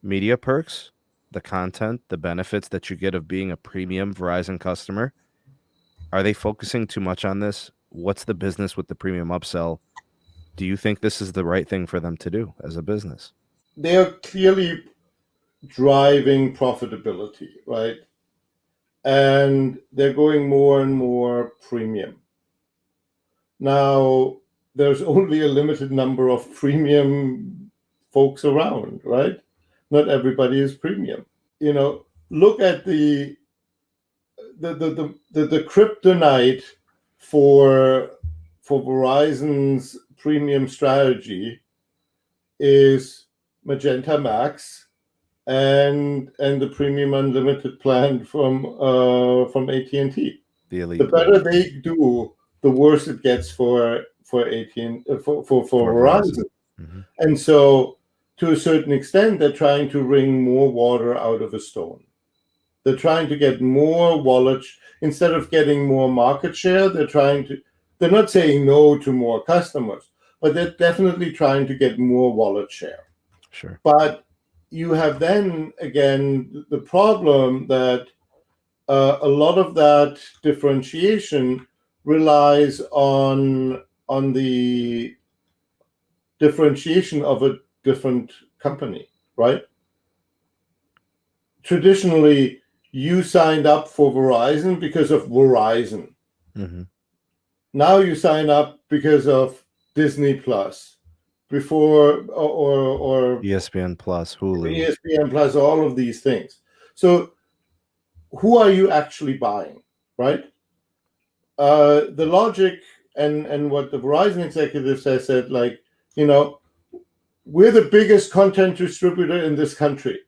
media perks, the content, the benefits that you get of being a premium Verizon customer? Are they focusing too much on this? What's the business with the premium upsell? Do you think this is the right thing for them to do as a business? They are clearly driving profitability, right? And they're going more and more premium. Now, there's only a limited number of premium folks around, right? Not everybody is premium. Look at the kryptonite for Verizon's premium strategy is Magenta Max and the premium unlimited plan from AT&T. The better they do, the worse it gets for AT&T for Verizon. Mm-hmm. And so, to a certain extent, they're trying to wring more water out of a stone. They're trying to get more wallet instead of getting more market share. They're not saying no to more customers, but they're definitely trying to get more wallet share. Sure. But you have then again the problem that a lot of that differentiation relies on the differentiation of a different company, right? Traditionally, you signed up for Verizon because of Verizon. Mm-hmm. Now you sign up because of Disney Plus, before or ESPN Plus, Hulu, ESPN Plus, all of these things. So, who are you actually buying, right? The logic and what the Verizon executives have said, like, we're the biggest content distributor in this country,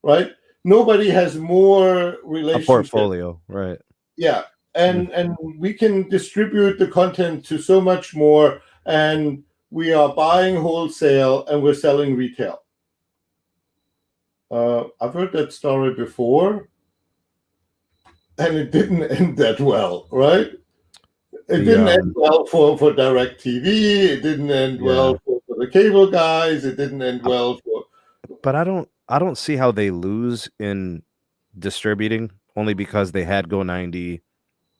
right? Nobody has more relationship. A portfolio, right? Yeah, and we can distribute the content to so much more, and we are buying wholesale and we're selling retail. I've heard that story before, and it didn't end that well, right? It didn't end well for DirecTV. It didn't end well for the cable guys. It didn't end well for. But I don't see how they lose in distributing, only because they had Go90.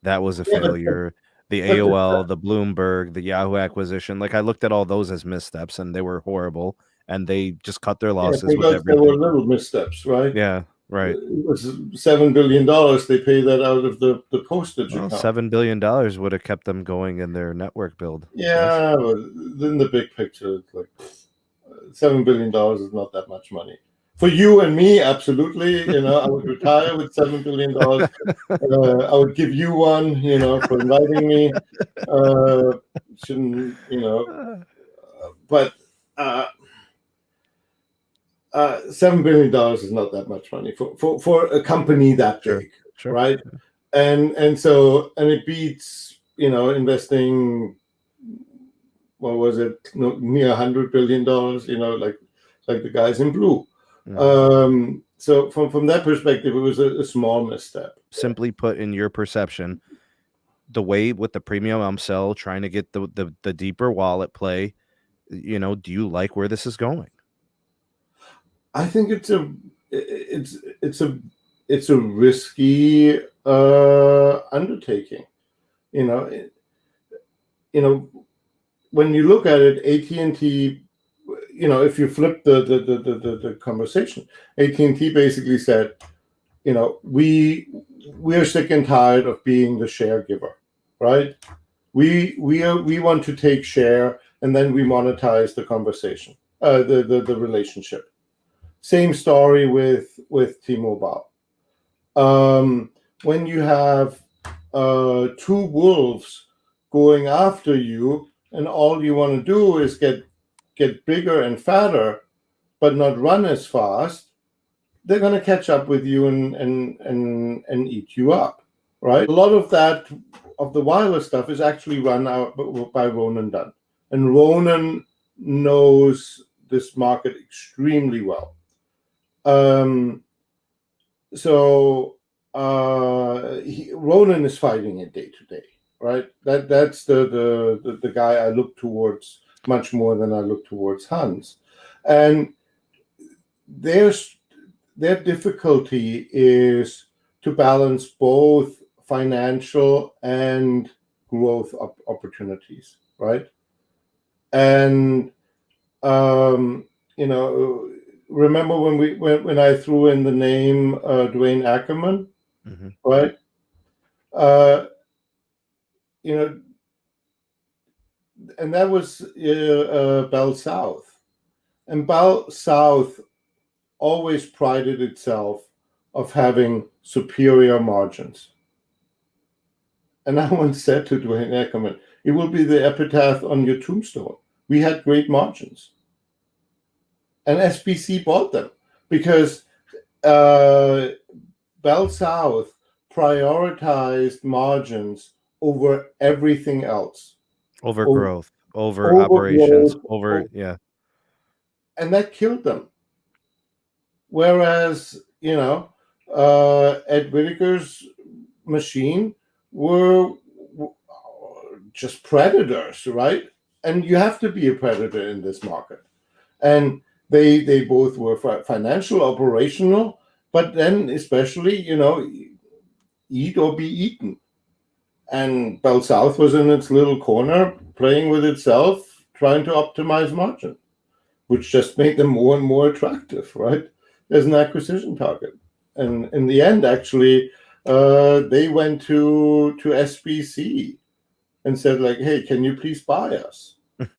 That was a failure. The AOL, the Bloomberg, the Yahoo acquisition. Like, I looked at all those as missteps, and they were horrible. And they just cut their losses with everything. There were little missteps, right? Yeah, right. It was $7 billion. They pay that out of the postage account. $7 billion would have kept them going in their network build. Yeah, but in the big picture, it's like $7 billion is not that much money. For you and me, absolutely. I would retire with $7 billion. I would give you one, for inviting me. Shouldn't, but $7 billion is not that much money for a company that big, right? And it beats, investing. What was it? Near $100 billion. Like the guys in blue. Mm-hmm. So from that perspective, it was a small misstep. Simply put, in your perception, the way with the premium upsell, trying to get the deeper wallet play, do you like where this is going? I think it's a risky undertaking. When you look at it, AT&T, if you flip the conversation, AT&T basically said, we're sick and tired of being the share giver, right? We want to take share, and then we monetize the conversation, the relationship. Same story with T-Mobile. When you have two wolves going after you, and all you want to do is get bigger and fatter, but not run as fast, they're going to catch up with you and eat you up, right? A lot of the wireless stuff is actually run out by Ronan Dunn, and Ronan knows this market extremely well. Ronan is fighting it day to day, right? That's the guy I look towards much more than I look towards Hans. And their difficulty is to balance both financial and growth opportunities, right? And remember when I threw in the name Dwayne Ackerman, Mm-hmm. right? And that was Bell South, and Bell South always prided itself of having superior margins. And I once said to Dwayne Ackerman, it will be the epitaph on your tombstone. We had great margins. And SBC bought them because Bell South prioritized margins over everything else. Over growth, over operations, yeah. And that killed them. Whereas, Ed Whitaker's machine were just predators, right? And you have to be a predator in this market. And they both were financial, operational, but then especially, eat or be eaten. And Bell South was in its little corner playing with itself, trying to optimize margin, which just made them more and more attractive, right? As an acquisition target. And in the end, actually, they went to SBC and said, like, hey, can you please buy us?